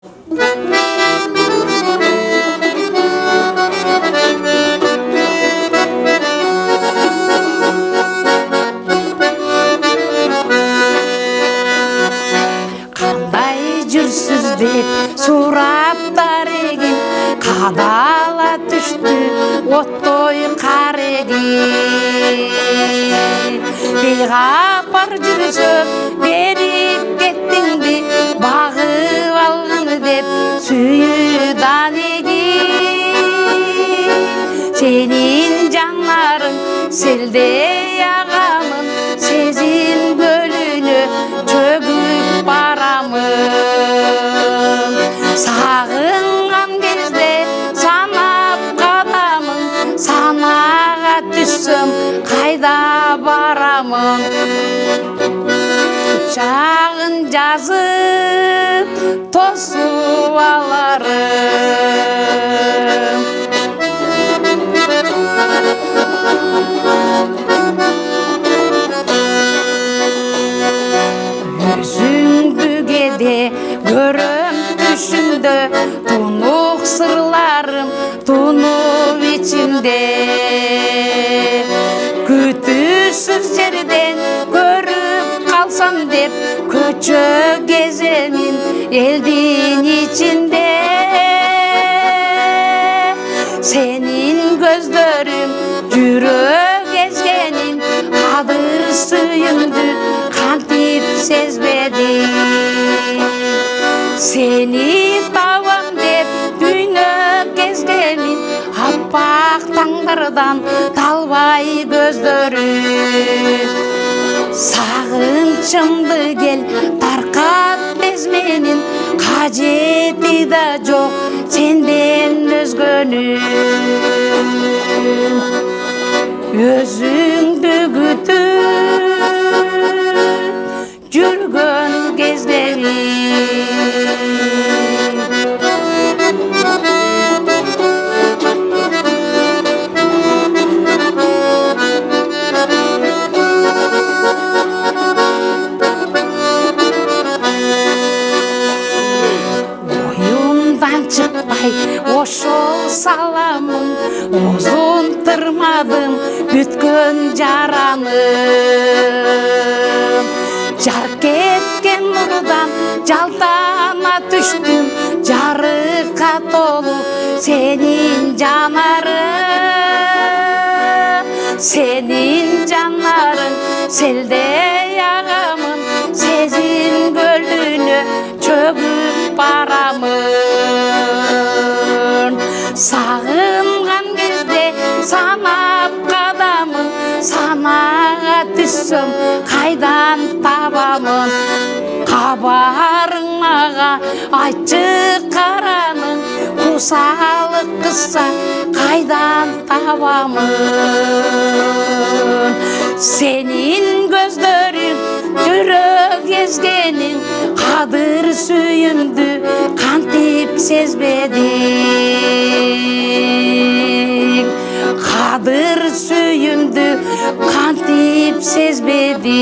Qanday жүрсүз деп сураптар егин, кадала түштү оттой кар егин. Бейгапар жүрсөм берип кеттиңби, багып алгын деп сүйүдан егин. Сенин жанарың селдей агамын, сезим көлүнө чөгүп барамын. Сагынган кезде санап кадамын, санага түссөм кайда барамын. Чагын жазып тосуп аларым. Өзүңдү кээде көрөм түшүмдө, тунук сырларым тунуп ичимде. Күтүүсүз жерден көрүп калсам деп, көчө кеземин элдин ичинде. Сенин көздөрүң жүрөк эзгенин, кадыр сүйүңдү кантип сезбедим. Сени табам деп дүйнө кезгенин, аппак таңдардан талбай көздөрүм. Сагынчымды кел таркат тез менин, кажети да жок сенден өзгөнүн. Өзүңдү күтүп жүргөн кездерим. Оюмдан чыкпай ошол саламын, озун тырмадым бүткөн жараным. Жар кеткен нурдан жалтана түштүм, жарыкка толу сенин жанарың. Сенин жанарың селдей агамын, сезим көлүнө чөгүп барамын. Сагынган кезде санап кадамын, санага түссөм кайдан табамын. Кабарың мага айтчы караның, кусалык кызса кайдан табамын. Сенин көздөрүң жүрөк эзгенин, кадыр сүйүмдү кантип сезбедик. Кадыр сүйүмдү кантип сезбедик.